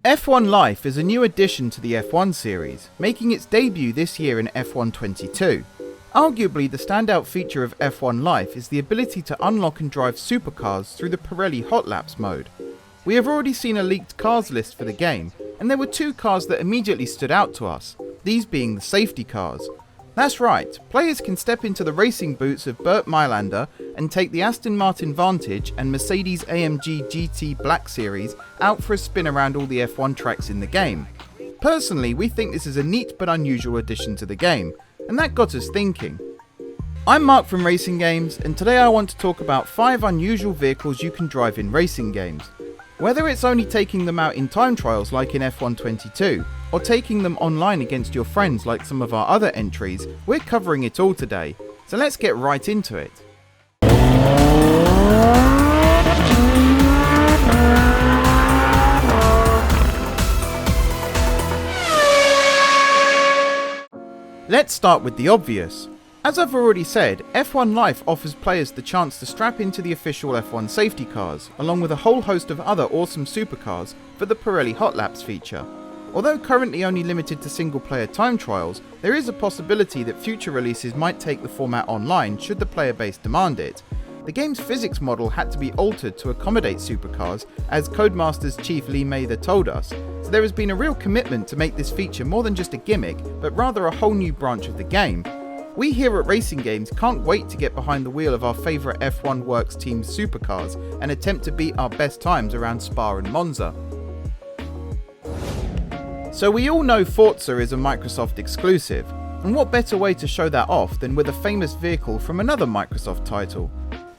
F1 Life is a new addition to the F1 series, making its debut this year in F1 22. Arguably the standout feature of F1 Life is the ability to unlock and drive supercars through the Pirelli Hotlaps mode. We have already seen a leaked cars list for the game, and there were two cars that immediately stood out to us, these being the safety cars. That's right, players can step into the racing boots of Burt Mailander and take the Aston Martin Vantage and Mercedes AMG GT Black Series out for a spin around all the F1 tracks in the game. Personally, we think this is a neat but unusual addition to the game, and that got us thinking. I'm Mark from Racing Games, and today I want to talk about 5 unusual vehicles you can drive in racing games. Whether it's only taking them out in time trials like in F1 22, or taking them online against your friends like some of our other entries, we're covering it all today, so let's get right into it. Let's start with the obvious. As I've already said, F1 Life offers players the chance to strap into the official F1 safety cars, along with a whole host of other awesome supercars for the Pirelli Hotlaps feature. Although currently only limited to single player time trials, there is a possibility that future releases might take the format online should the player base demand it. The game's physics model had to be altered to accommodate supercars, as Codemasters Chief Lee Mather told us, so there has been a real commitment to make this feature more than just a gimmick, but rather a whole new branch of the game. We here at Racing Games can't wait to get behind the wheel of our favourite F1 Works team's supercars and attempt to beat our best times around Spa and Monza. So we all know Forza is a Microsoft exclusive, and what better way to show that off than with a famous vehicle from another Microsoft title?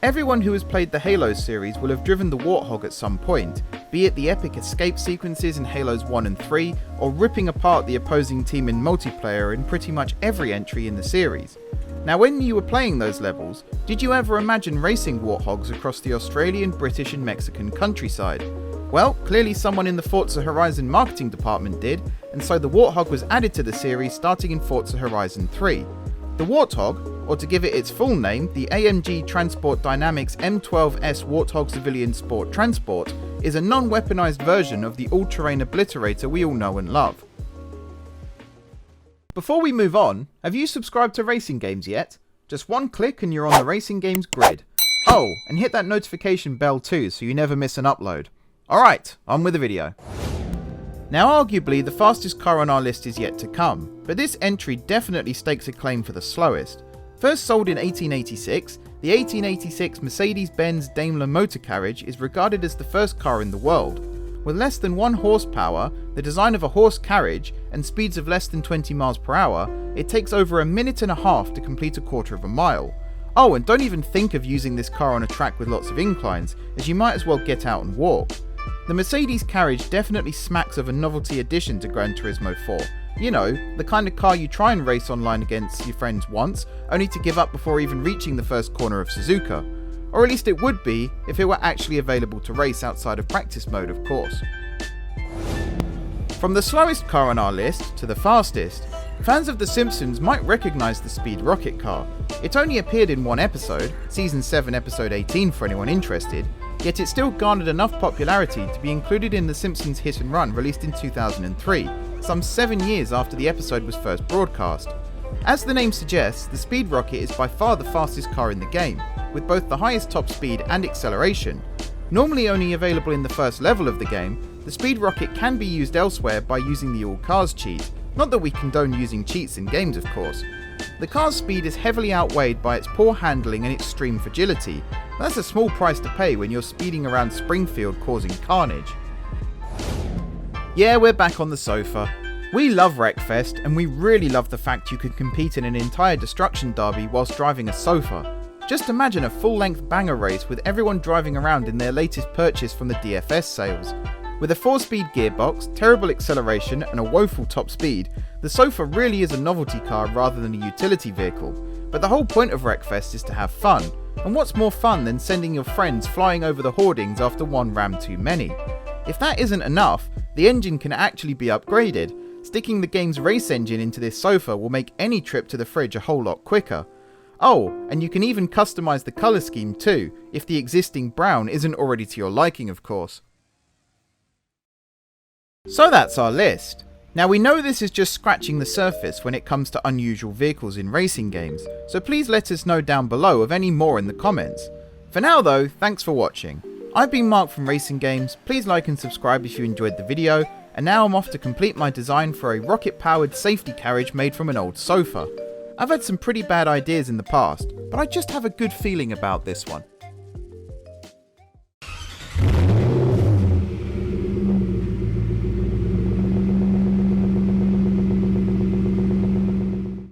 Everyone who has played the Halo series will have driven the Warthog at some point, be it the epic escape sequences in Halos 1 and 3, or ripping apart the opposing team in multiplayer in pretty much every entry in the series. Now when you were playing those levels, did you ever imagine racing Warthogs across the Australian, British and Mexican countryside? Well, clearly someone in the Forza Horizon marketing department did, and so the Warthog was added to the series starting in Forza Horizon 3. The Warthog, or to give it its full name, the AMG Transport Dynamics M12S Warthog Civilian Sport Transport, is a non-weaponized version of the all-terrain obliterator we all know and love. Before we move on, have you subscribed to Racing Games yet? Just one click and you're on the Racing Games grid. Oh, and hit that notification bell too so you never miss an upload. Alright, on with the video. Now arguably the fastest car on our list is yet to come, but this entry definitely stakes a claim for the slowest. First sold in 1886, the 1886 Mercedes-Benz Daimler motor carriage is regarded as the first car in the world. With less than 1 horsepower, the design of a horse carriage, and speeds of less than 20 miles per hour, it takes over a minute and a half to complete a quarter of a mile. Oh, and don't even think of using this car on a track with lots of inclines, as you might as well get out and walk. The Mercedes carriage definitely smacks of a novelty addition to Gran Turismo 4. You know, the kind of car you try and race online against your friends once, only to give up before even reaching the first corner of Suzuka. Or at least it would be, if it were actually available to race outside of practice mode, of course. From the slowest car on our list to the fastest, fans of The Simpsons might recognise the Speed Rocket car. It only appeared in one episode, Season 7 Episode 18 for anyone interested, yet it still garnered enough popularity to be included in The Simpsons Hit and Run released in 2003, some 7 years after the episode was first broadcast. As the name suggests, the Speed Rocket is by far the fastest car in the game, with both the highest top speed and acceleration. Normally only available in the first level of the game, the Speed Rocket can be used elsewhere by using the All Cars cheat, not that we condone using cheats in games of course. The car's speed is heavily outweighed by its poor handling and extreme fragility. That's a small price to pay when you're speeding around Springfield causing carnage. Yeah, we're back on the sofa. We love Wreckfest, and we really love the fact you can compete in an entire destruction derby whilst driving a sofa. Just imagine a full-length banger race with everyone driving around in their latest purchase from the DFS sales. With a 4-speed gearbox, terrible acceleration and a woeful top speed, the sofa really is a novelty car rather than a utility vehicle. But the whole point of Wreckfest is to have fun, and what's more fun than sending your friends flying over the hoardings after one ram too many? If that isn't enough, the engine can actually be upgraded. Sticking the game's race engine into this sofa will make any trip to the fridge a whole lot quicker. Oh, and you can even customise the colour scheme too, if the existing brown isn't already to your liking of course. So that's our list. Now we know this is just scratching the surface when it comes to unusual vehicles in racing games, so please let us know down below of any more in the comments. For now though, thanks for watching. I've been Mark from Racing Games, please like and subscribe if you enjoyed the video, and now I'm off to complete my design for a rocket-powered safety carriage made from an old sofa. I've had some pretty bad ideas in the past, but I just have a good feeling about this one.